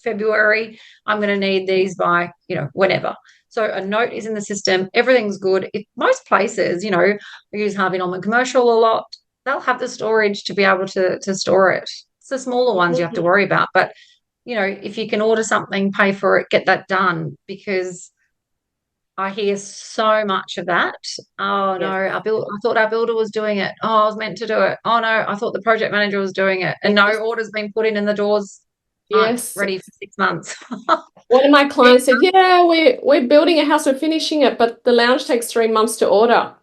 February. I'm going to need these by, whenever. So a note is in the system. Everything's good. Most places, we use Harvey Norman Commercial a lot. They'll have the storage to be able to store it. It's the smaller ones you have to worry about. But if you can order something, pay for it, get that done, because I hear so much of that. Oh no, Yes. I thought our builder was doing it. Oh, I was meant to do it. Oh no, I thought the project manager was doing it. And no Yes. order's been put in and the doors aren't Yes. ready for 6 months. One of my clients said, "Yeah, we're building a house, we're finishing it, but the lounge takes 3 months to order."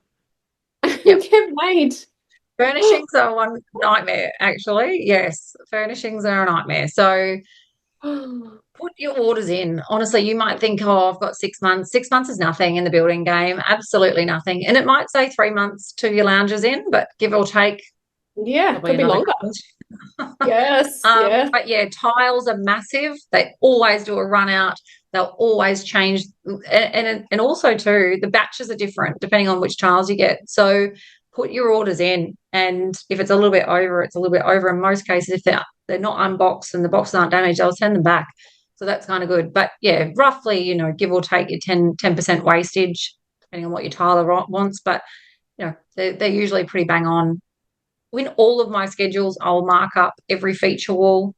Yep. Get made. Furnishings are one nightmare, actually. Yes, furnishings are a nightmare. So put your orders in. Honestly, you might think, oh, I've got 6 months. 6 months is nothing in the building game, absolutely nothing. And it might say 3 months to your lounges in, but give or take, Yeah, probably could be another longer. couple. Yes, yes. But yeah, tiles are massive. They always do a run out. They'll always change. And also, too, the batches are different depending on which tiles you get. So put your orders in. And if it's a little bit over, it's a little bit over. In most cases, if they're not unboxed and the boxes aren't damaged, I'll send them back. So that's kind of good. But yeah, roughly, give or take your 10% wastage, depending on what your tiler wants. But, they're usually pretty bang on. In all of my schedules, I'll mark up every feature wall,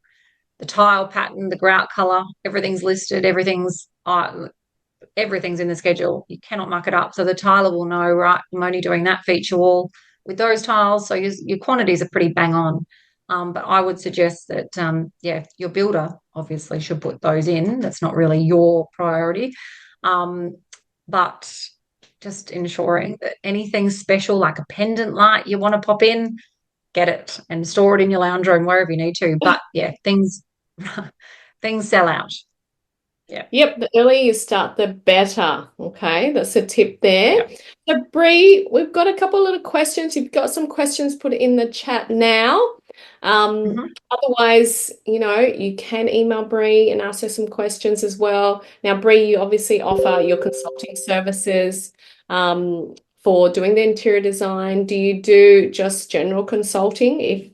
the tile pattern, the grout color, everything's listed, everything's in the schedule. You cannot muck it up. So the tiler will know, right, I'm only doing that feature wall with those tiles. So your quantities are pretty bang on. But I would suggest that, your builder obviously should put those in. That's not really your priority. But just ensuring that anything special like a pendant light you want to pop in, get it and store it in your lounge room wherever you need to. But yeah, things sell out. Yeah. Yep, the earlier you start, the better. Okay, that's a tip there. Yeah. So, Bree, we've got a couple of little questions. You've got some questions, put it in the chat now. Mm-hmm. Otherwise, you can email Bree and ask her some questions as well. Now, Bree, you obviously offer your consulting services for doing the interior design. Do you do just general consulting if,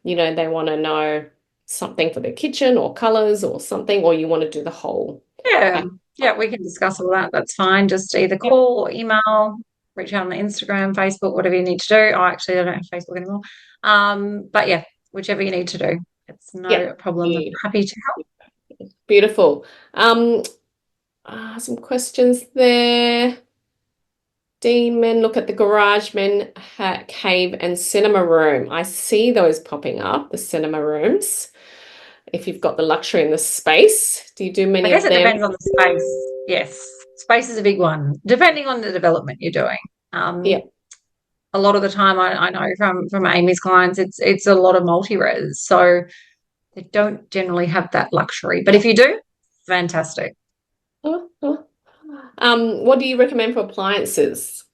they want to know something for the kitchen or colors or something, or you want to do the whole Yeah. pack? Yeah, we can discuss all that. That's fine. Just either Yep. call or email, reach out on Instagram, Facebook, whatever you need to do. Oh, actually, I don't have Facebook anymore. But yeah, whichever you need to do. It's no Yep. problem. I'm happy to help. Beautiful. Some questions there. Demon, look at the garage, men, cave, and cinema room. I see those popping up, the cinema rooms. If you've got the luxury in the space, do you do I many guess of it them? depends on the space. Yes. Space is a big one, depending on the development you're doing. Yeah. A lot of the time I know from Amy's clients, it's a lot of multi-res. So they don't generally have that luxury. But if you do, fantastic. What do you recommend for appliances?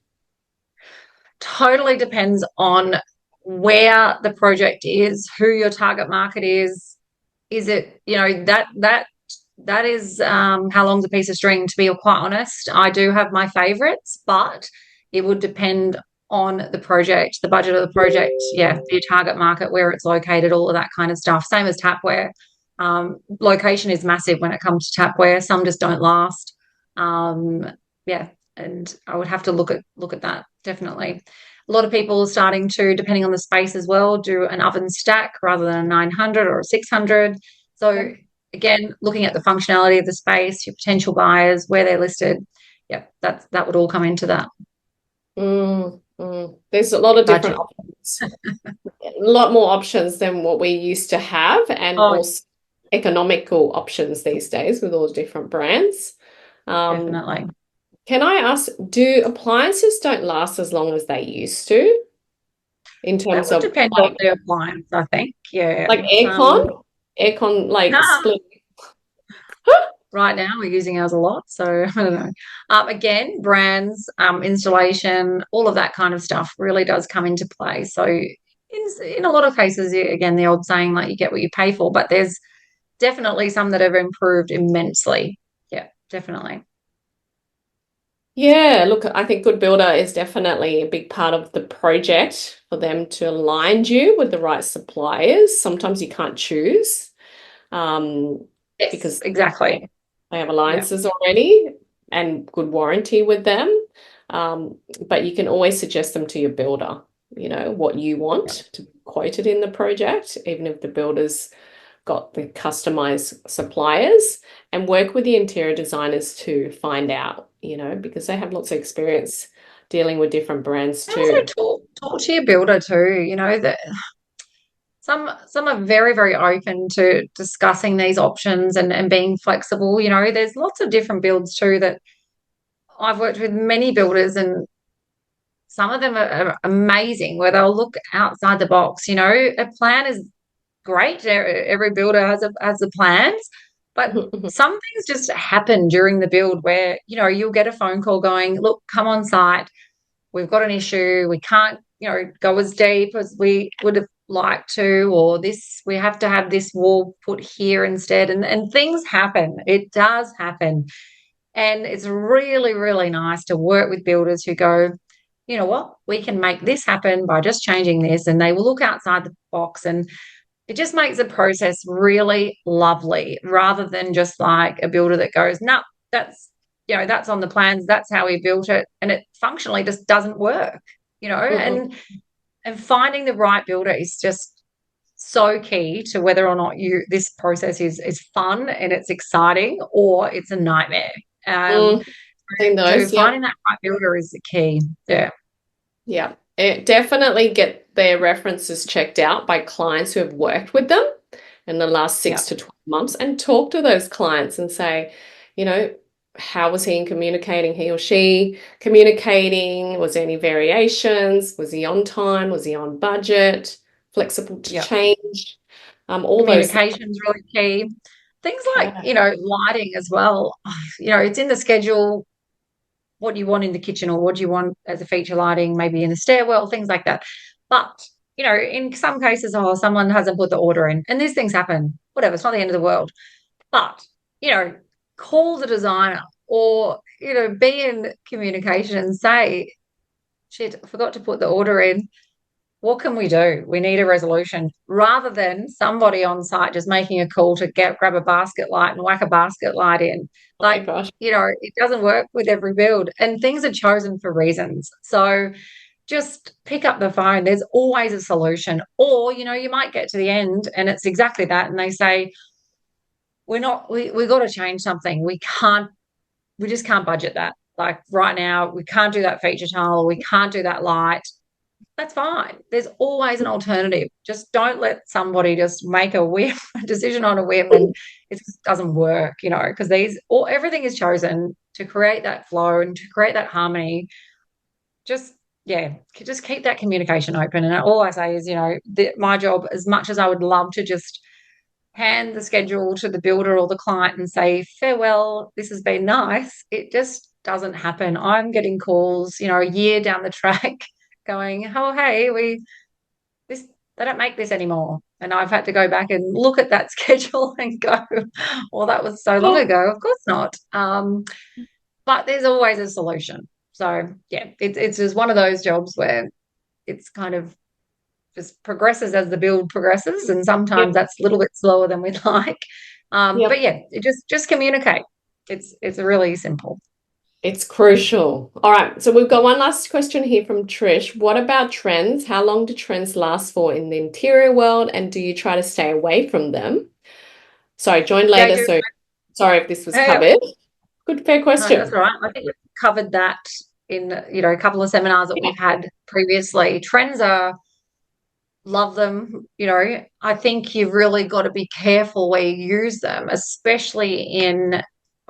Totally depends on where the project is, who your target market is. Is it, that is how long's a piece of string, to be quite honest. I do have my favorites, but it would depend on the project, the budget of the project, yeah, your target market, where it's located, all of that kind of stuff. Same as tapware. Location is massive when it comes to tapware. Some just don't last. Yeah, and I would have to look at that, definitely. A lot of people are starting to, depending on the space as well, do an oven stack rather than a 900 or a 600. So again, looking at the functionality of the space, your potential buyers, where they're listed, yeah, that would all come into that. There's a lot of different Budget. options, a lot more options than what we used to have, and Oh, also economical options these days with all the different brands. definitely. Can I ask, do appliances don't last as long as they used to in That terms would of depend on the appliance, I think. Yeah. like aircon like Nah, split? right now we're using ours a lot, so I don't know. Again, brands, installation, all of that kind of stuff really does come into play. So in a lot of cases, again, the old saying like you get what you pay for, but there's definitely some that have improved immensely. Yeah, definitely. Yeah, look, I think Good Builder is definitely a big part of the project for them to align you with the right suppliers. Sometimes you can't choose um, Yes, because exactly. they have Yeah. alliances already and good warranty with them. But you can always suggest them to your builder, what you Yeah. want to be quoted in the project, even if the builder's got the customized suppliers, and work with the interior designers to find out, because they have lots of experience dealing with different brands And also too. talk to your builder too. That some are very, very open to discussing these options and being flexible. There's lots of different builds too that I've worked with many builders, and some of them are amazing where they'll look outside the box. A plan is great. Every builder has the plans, but some things just happen during the build where, you'll get a phone call going, look, come on site. We've got an issue. We can't, go as deep as we would have liked to, or this, we have to have this wall put here instead. And things happen. It does happen. And it's really, really nice to work with builders who go, you know what, we can make this happen by just changing this. And they will look outside the box, and it just makes the process really lovely rather than just like a builder that goes, no, that's, that's on the plans. That's how we built it. And it functionally just doesn't work, and finding the right builder is just so key to whether or not this process is fun and it's exciting or it's a nightmare. Um, Mm, seen so those, yep. finding that right builder is the key. Yeah. Yeah, definitely get their references checked out by clients who have worked with them in the last Yeah. 6 to 12 months, and talk to those clients and say, you know, how was he in communicating, he or she communicating? Was there any variations? Was he on time? Was he on budget? Flexible to Yeah. change? All those things. Communication's really key. Things like, Yeah. lighting as well. It's in the schedule what you want in the kitchen or what do you want as a feature lighting, maybe in the stairwell, things like that. But, in some cases, someone hasn't put the order in and these things happen, whatever, it's not the end of the world. But, you know, call the designer or, be in communication and say, shit, I forgot to put the order in. What can we do? We need a resolution rather than somebody on site just making a call to grab a basket light and whack a basket light in. Oh my Like, gosh. it doesn't work with every build and things are chosen for reasons. So just pick up the phone. There's always a solution. Or, you might get to the end and it's exactly that. And they say, we got to change something. We just can't budget that. Like right now, we can't do that feature tile. We can't do that light. That's fine. There's always an alternative. Just don't let somebody just make a whim, a decision on a whim, and it just doesn't work, because everything is chosen to create that flow and to create that harmony. Just, yeah, just keep that communication open. And all I say is, my job, as much as I would love to just hand the schedule to the builder or the client and say, farewell, this has been nice, it just doesn't happen. I'm getting calls, a year down the track going, oh, hey, this they don't make this anymore. And I've had to go back and look at that schedule and go, well, that was so long ago. Of course not. But there's always a solution. So yeah, it's just one of those jobs where it's kind of just progresses as the build progresses, and sometimes Yep. that's a little bit slower than we'd like. But Yep. yeah, just communicate. It's really simple. It's crucial. All right, so we've got one last question here from Trish. What about trends? How long do trends last for in the interior world, and do you try to stay away from them? Sorry, join Yeah, I later, do. so sorry if this was Hey, covered. Good, fair no, that's question. all right. I think we've covered that in, a couple of seminars that Yeah. we've had previously. Trends are love them. I think you've really got to be careful where you use them, especially in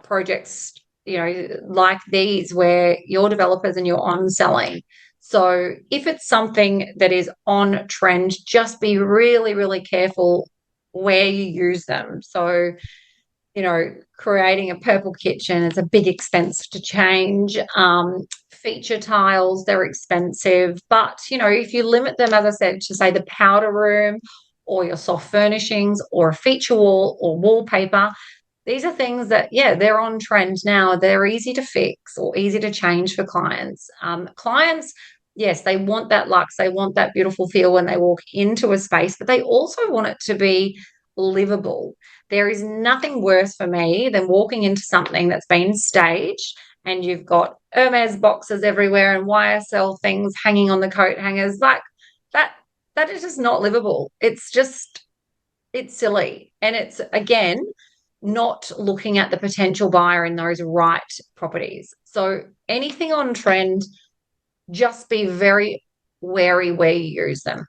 projects like these where you're developers and you're on selling. So if it's something that is on trend, just be really, really careful where you use them. So, creating a purple kitchen is a big expense to change. Feature tiles, they're expensive. But, if you limit them, as I said, to say the powder room or your soft furnishings or a feature wall or wallpaper, these are things that, yeah, they're on trend now. They're easy to fix or easy to change for clients. Clients, yes, they want that luxe. They want that beautiful feel when they walk into a space, but they also want it to be livable. There is nothing worse for me than walking into something that's been staged and you've got Hermes boxes everywhere and YSL things hanging on the coat hangers. Like that, that is just not livable. It's silly. And it's, again, not looking at the potential buyer in those right properties. So anything on trend, just be very wary where you use them.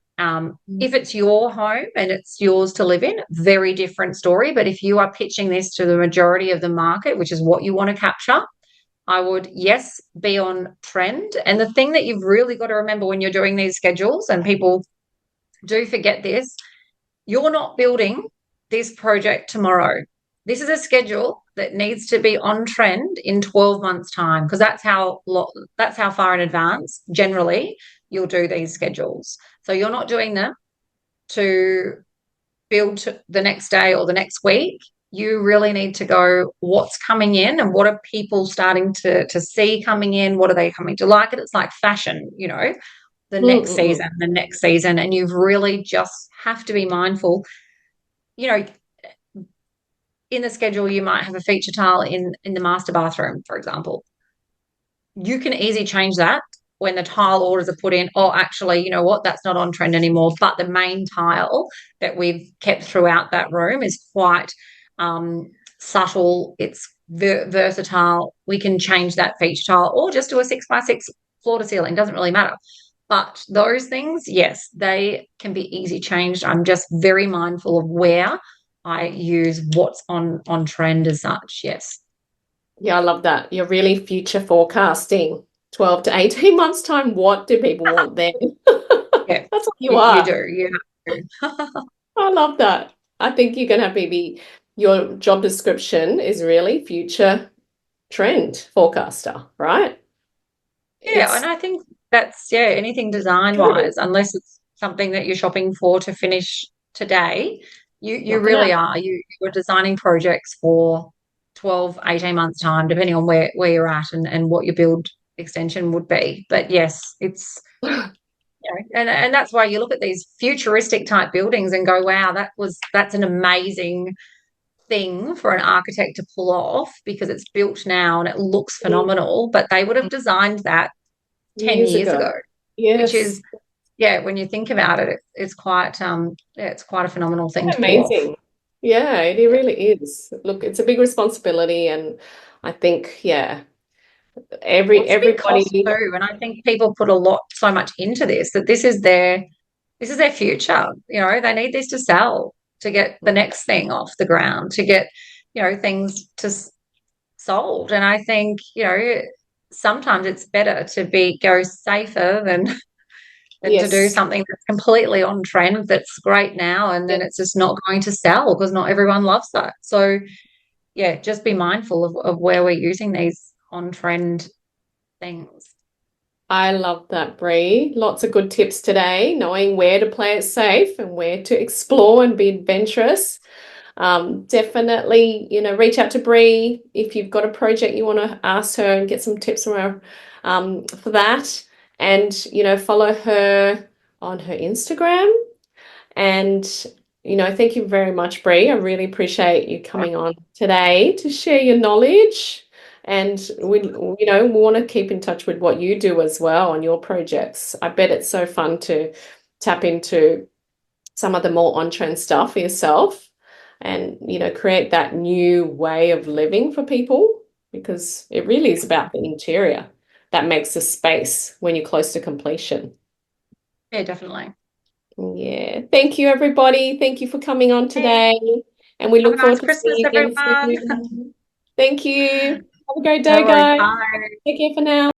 If it's your home and it's yours to live in, very different story. But if you are pitching this to the majority of the market, which is what you want to capture, I would, yes, be on trend. And the thing that you've really got to remember when you're doing these schedules, and people do forget this, you're not building this project tomorrow. This is a schedule that needs to be on trend in 12 months' time, because that's how far in advance generally you'll do these schedules. So you're not doing them to build the next day or the next week. You really need to go, what's coming in and what are people starting to see coming in? What are they coming to like? It's like fashion, the next season. And you've really just have to be mindful. You know, in the schedule, you might have a feature tile in the master bathroom, for example. You can easily change that when the tile orders are put in. Oh, actually, you know what? That's not on trend anymore. But the main tile that we've kept throughout that room is quite subtle. It's versatile. We can change that feature tile or just do a 6x6 floor to ceiling. Doesn't really matter. But those things, yes, they can be easy changed. I'm just very mindful of where I use what's on trend as such. Yes. Yeah, I love that. You're really future forecasting. 12 to 18 months time, what do people want then? Yeah, That's what you you are. do. You have to. I love that. I think you're going to have maybe your job description is really future trend forecaster, right? Yeah, and It's I think that's, yeah, anything design true. wise, unless it's something that you're shopping for to finish today, you Not gonna really are. You're designing projects for 12, 18 months time, depending on where you're at and what your build extension would be. But yes, it's, and that's why you look at these futuristic type buildings and go, wow, that's an amazing thing for an architect to pull off because it's built now and it looks phenomenal, but they would have designed that 10 years years ago. ago, which Yes. is, yeah, when you think about it, it's quite yeah, it's quite a phenomenal thing to pull off. Amazing. Yeah, it Yeah. really is. Look, it's a big responsibility, and I think, yeah, Well, it's a big cost everybody, too, and I think people put so much into this that this is their future. They need this to sell, to get the next thing off the ground, to get things sold. And I think sometimes it's better to go safer than to do yes, something that's completely on trend that's great now and then it's just not going to sell because not everyone loves that. So yeah, just be mindful of where we're using these on trend things. I love that, Bree. Lots of good tips today, knowing where to play it safe and where to explore and be adventurous. Definitely, reach out to Bree if you've got a project you want to ask her and get some tips from her for that. And, follow her on her Instagram. And, thank you very much, Bree. I really appreciate you coming on today to share your knowledge. And we want to keep in touch with what you do as well on your projects. I bet it's so fun to tap into some of the more on-trend stuff for yourself and, create that new way of living for people because it really is about the interior that makes the space when you're close to completion. Yeah, definitely. Yeah. Thank you, everybody. Thank you for coming on Hey, today. And we have a look nice forward to Christmas, seeing you again everyone. soon. Thank you. Have a great day, No worries. guys. Bye. Take care for now.